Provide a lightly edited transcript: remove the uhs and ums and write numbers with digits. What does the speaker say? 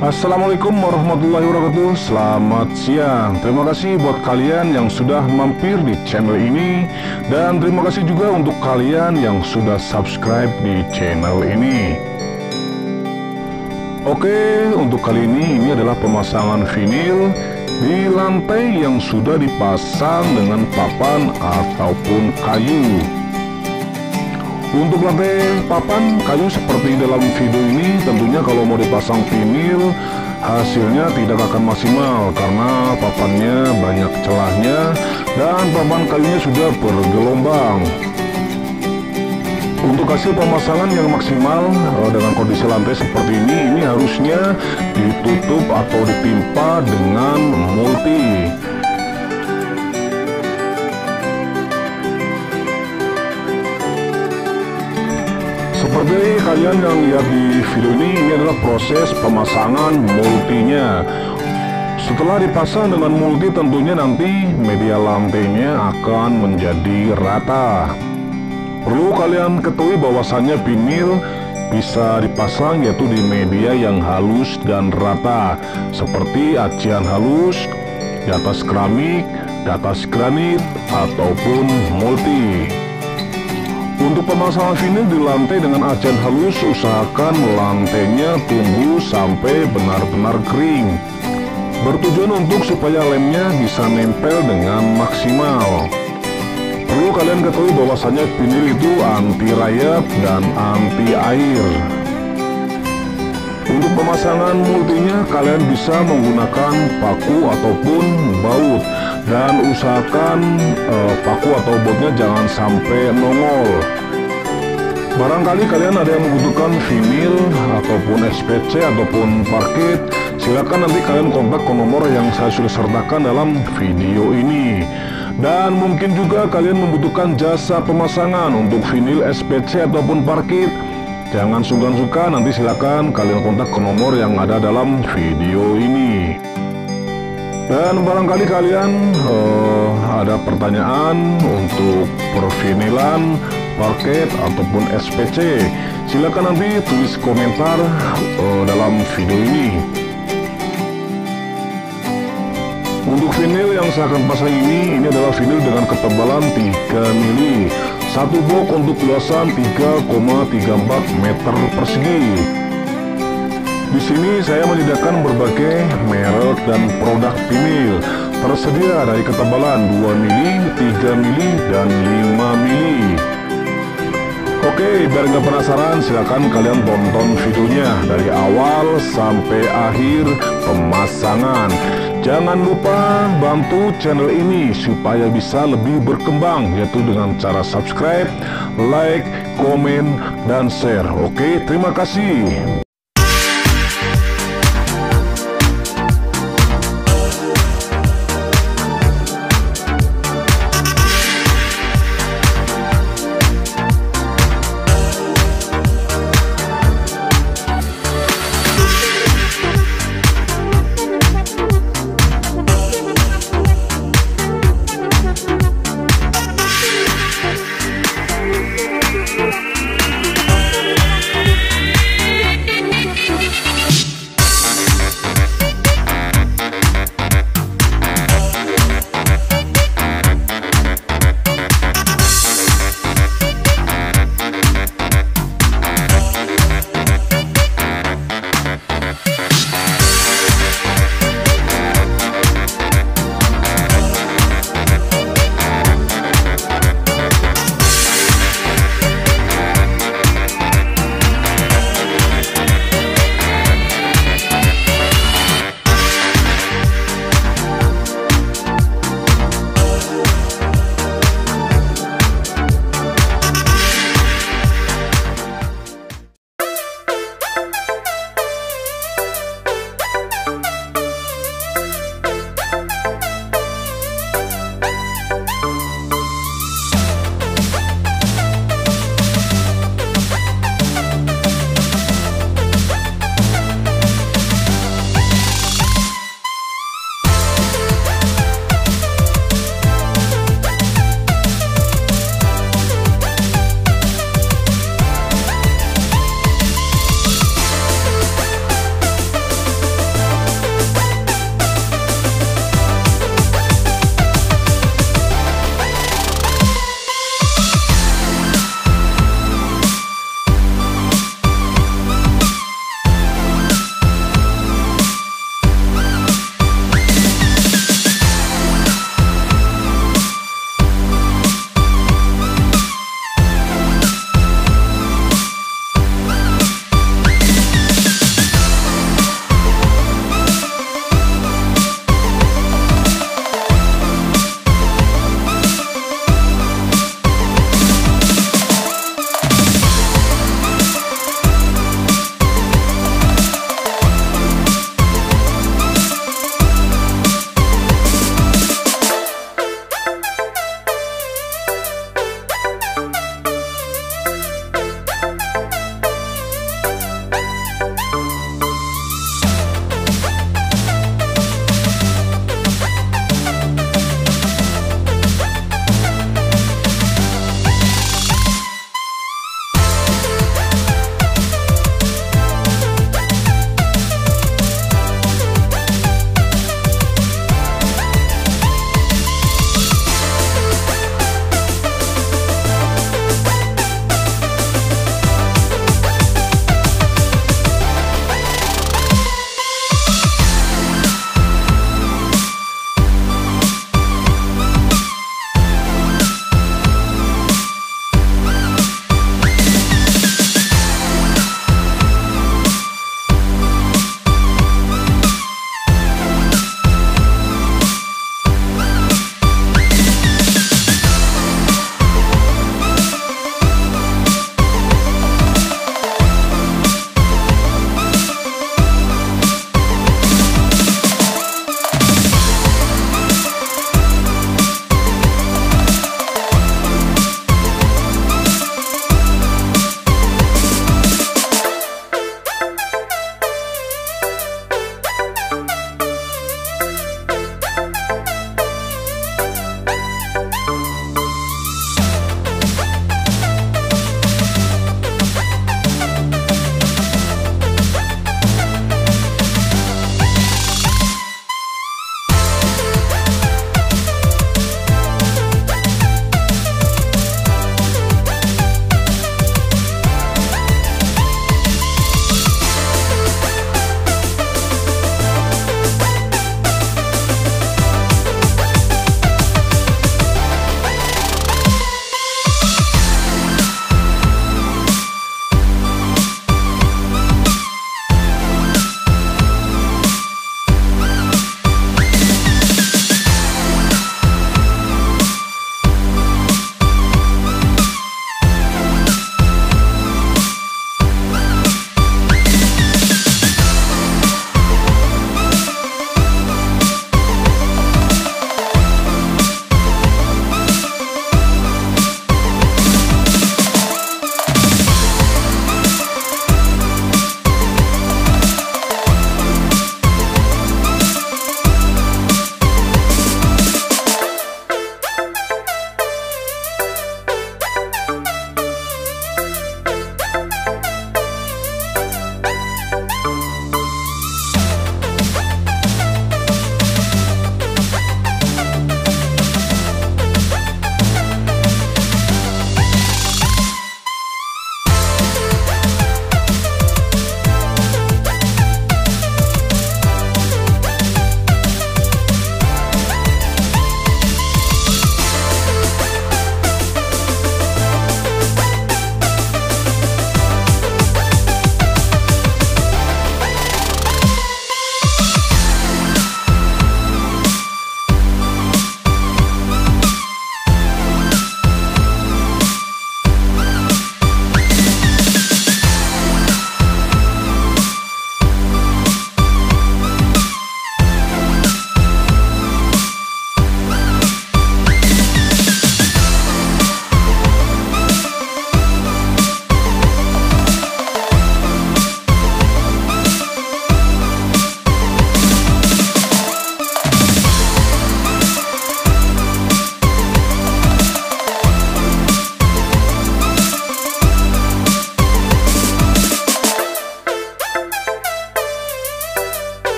Assalamualaikum warahmatullahi wabarakatuh. Selamat siang. Terima kasih buat kalian yang sudah mampir di channel ini. Dan terima kasih juga untuk kalian yang sudah subscribe di channel ini. Oke, untuk kali ini adalah pemasangan vinil di lantai yang sudah dipasang dengan papan ataupun kayu. Untuk lantai papan kayu seperti dalam video ini, tentunya kalau mau dipasang vinil, hasilnya tidak akan maksimal karena papannya banyak celahnya dan papan kayunya sudah bergelombang. Untuk hasil pemasangan yang maksimal dengan kondisi lantai seperti ini harusnya ditutup atau ditimpa dengan multi. Seperti kalian yang lihat di video ini adalah proses pemasangan multinya. Setelah dipasang dengan multi, tentunya nanti media lantainya akan menjadi rata. Perlu kalian ketahui bahwasannya vinil bisa dipasang yaitu di media yang halus dan rata, seperti acian halus, di atas keramik, di atas granit, ataupun multi. Untuk pemasangan vinil di lantai dengan acian halus, usahakan lantainya tunggu sampai benar-benar kering. Bertujuan untuk supaya lemnya bisa nempel dengan maksimal. Perlu kalian ketahui bahwasannya vinil itu anti rayap dan anti air. Untuk pemasangan multinya kalian bisa menggunakan paku ataupun baut. Dan usahakan paku atau bautnya jangan sampai nongol. Barangkali kalian ada yang membutuhkan vinil ataupun SPC ataupun parket, silakan nanti kalian kontak ke nomor yang saya sudah sertakan dalam video ini. Dan mungkin juga kalian membutuhkan jasa pemasangan untuk vinil SPC ataupun parket, jangan sungkan-sungkan, nanti silakan kalian kontak ke nomor yang ada dalam video ini. Dan barangkali kalian ada pertanyaan untuk pervinilan, parket, ataupun SPC, silakan nanti tulis komentar dalam video ini. Untuk vinil yang saya akan pasang ini adalah vinil dengan ketebalan 3 mili. Satu box untuk luasan 3,34 meter persegi. Di sini saya menyediakan berbagai merek dan produk vinil. Tersedia dari ketebalan 2 mili, 3 mili, dan 5 mili. Oke, biar nggak penasaran, silakan kalian tonton videonya dari awal sampai akhir pemasangan. Jangan lupa bantu channel ini supaya bisa lebih berkembang, yaitu dengan cara subscribe, like, komen, dan share. Oke, terima kasih.